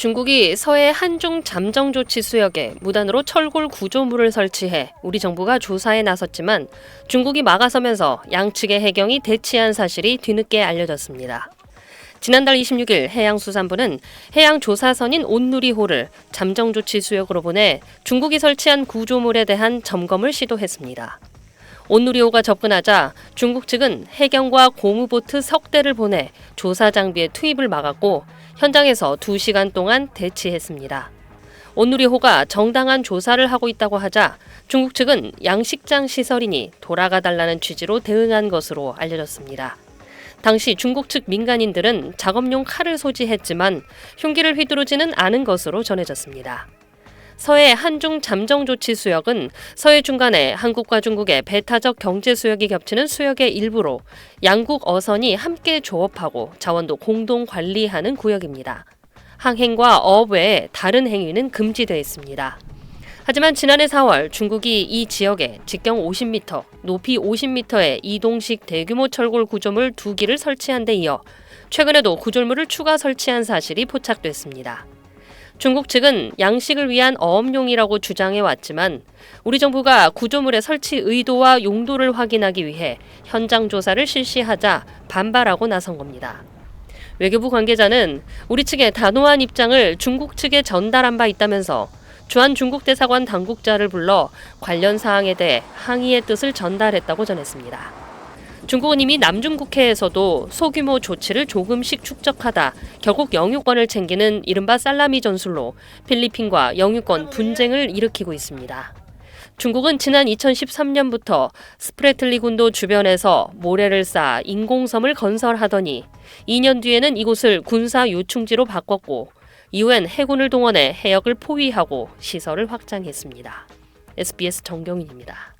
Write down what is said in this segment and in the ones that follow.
중국이 서해 한중 잠정 조치 수역에 무단으로 철골 구조물을 설치해 우리 정부가 조사에 나섰지만 중국이 막아서면서 양측의 해경이 대치한 사실이 뒤늦게 알려졌습니다. 지난달 26일 해양수산부는 해양조사선인 온누리호를 잠정조치 수역으로 보내 중국이 설치한 구조물에 대한 점검을 시도했습니다. 온누리호가 접근하자 중국 측은 해경과 고무보트 석 대를 보내 조사 장비의 투입을 막았고 현장에서 2시간 동안 대치했습니다. 온누리호가 정당한 조사를 하고 있다고 하자 중국 측은 양식장 시설이니 돌아가달라는 취지로 대응한 것으로 알려졌습니다. 당시 중국 측 민간인들은 작업용 칼을 소지했지만 흉기를 휘두르지는 않은 것으로 전해졌습니다. 서해 한중 잠정 조치 수역은 서해 중간에 한국과 중국의 배타적 경제 수역이 겹치는 수역의 일부로 양국 어선이 함께 조업하고 자원도 공동 관리하는 구역입니다. 항행과 어업 외에 다른 행위는 금지되어 있습니다. 하지만 지난해 4월 중국이 이 지역에 직경 50m, 높이 50m의 이동식 대규모 철골 구조물 2기를 설치한 데 이어 최근에도 구조물을 추가 설치한 사실이 포착됐습니다. 중국 측은 양식을 위한 어업용이라고 주장해왔지만 우리 정부가 구조물의 설치 의도와 용도를 확인하기 위해 현장 조사를 실시하자 반발하고 나선 겁니다. 외교부 관계자는 우리 측의 단호한 입장을 중국 측에 전달한 바 있다면서 주한 중국 대사관 당국자를 불러 관련 사항에 대해 항의의 뜻을 전달했다고 전했습니다. 중국은 이미 남중국해에서도 소규모 조치를 조금씩 축적하다 결국 영유권을 챙기는 이른바 살라미 전술로 필리핀과 영유권 분쟁을 일으키고 있습니다. 중국은 지난 2013년부터 스프레틀리 군도 주변에서 모래를 쌓아 인공섬을 건설하더니 2년 뒤에는 이곳을 군사 요충지로 바꿨고 이후엔 해군을 동원해 해역을 포위하고 시설을 확장했습니다. SBS 정경인입니다.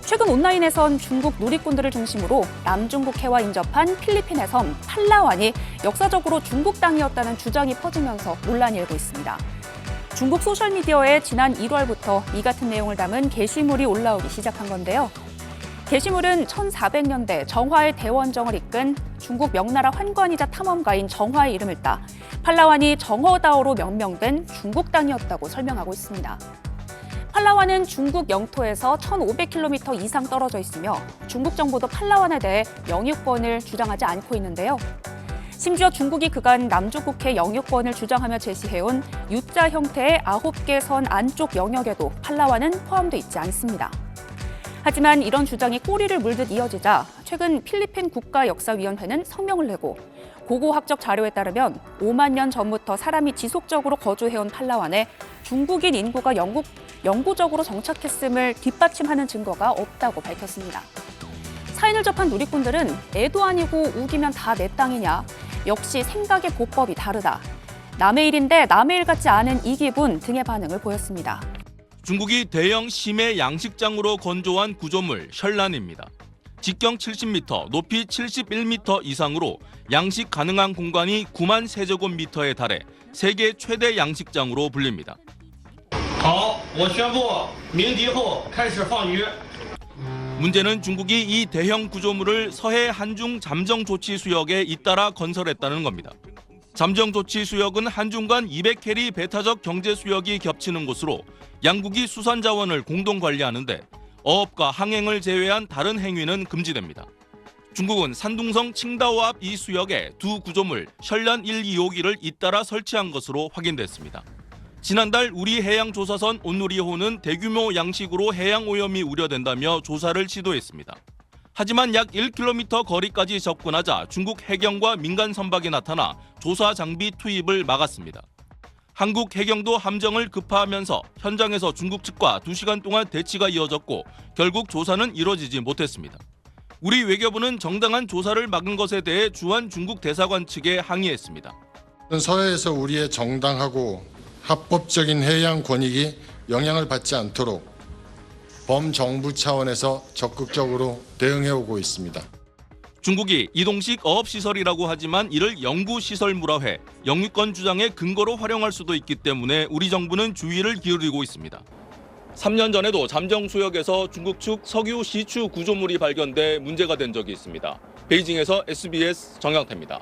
최근 온라인에선 중국 누리꾼들을 중심으로 남중국해와 인접한 필리핀의 섬 팔라완이 역사적으로 중국 땅이었다는 주장이 퍼지면서 논란이 일고 있습니다. 중국 소셜미디어에 지난 1월부터 이 같은 내용을 담은 게시물이 올라오기 시작한 건데요. 게시물은 1400년대 정화의 대원정을 이끈 중국 명나라 환관이자 탐험가인 정화의 이름을 따 팔라완이 정허다오로 명명된 중국 땅이었다고 설명하고 있습니다. 팔라완은 중국 영토에서 1500km 이상 떨어져 있으며 중국 정부도 팔라완에 대해 영유권을 주장하지 않고 있는데요. 심지어 중국이 그간 남중국해 영유권을 주장하며 제시해온 U자 형태의 9개 선 안쪽 영역에도 팔라완은 포함돼 있지 않습니다. 하지만 이런 주장이 꼬리를 물듯 이어지자 최근 필리핀 국가역사위원회는 성명을 내고 고고학적 자료에 따르면 5만 년 전부터 사람이 지속적으로 거주해온 팔라완에 중국인 인구가 영구적으로 정착했음을 뒷받침하는 증거가 없다고 밝혔습니다. 사인을 접한 누리꾼들은 애도 아니고 우기면 다 내 땅이냐, 역시 생각의 보법이 다르다, 남의 일인데 남의 일 같지 않은 이 기분 등의 반응을 보였습니다. 중국이 대형 심해 양식장으로 건조한 구조물 셜란입니다. 직경 70m, 높이 71m 이상으로 양식 가능한 공간이 9만 세제곱미터에 달해 세계 최대 양식장으로 불립니다. 好，我宣布鸣笛后开始放鱼。 문제는 중국이 이 대형 구조물을 서해 한중 잠정 조치 수역에 잇따라 건설했다는 겁니다. 잠정 조치 수역은 한중 간 200캐리 배타적 경제 수역이 겹치는 곳으로 양국이 수산 자원을 공동 관리하는데 어업과 항행을 제외한 다른 행위는 금지됩니다. 중국은 산둥성 칭다오 앞 이 수역에 두 구조물 셜란 1, 2호기를 잇따라 설치한 것으로 확인됐습니다. 지난달 우리 해양조사선 온누리호는 대규모 양식으로 해양 오염이 우려된다며 조사를 시도했습니다. 하지만 약 1km 거리까지 접근하자 중국 해경과 민간 선박이 나타나 조사 장비 투입을 막았습니다. 한국 해경도 함정을 급파하면서 현장에서 중국 측과 2시간 동안 대치가 이어졌고 결국 조사는 이뤄지지 못했습니다. 우리 외교부는 정당한 조사를 막은 것에 대해 주한 중국 대사관 측에 항의했습니다. 서해에서 우리의 정당하고 합법적인 해양 권익이 영향을 받지 않도록 범정부 차원에서 적극적으로 대응해오고 있습니다. 중국이 이동식 어업시설이라고 하지만 이를 영구시설물화해 영유권 주장의 근거로 활용할 수도 있기 때문에 우리 정부는 주의를 기울이고 있습니다. 3년 전에도 잠정수역에서 중국 측 석유 시추 구조물이 발견돼 문제가 된 적이 있습니다. 베이징에서 SBS 정영태입니다.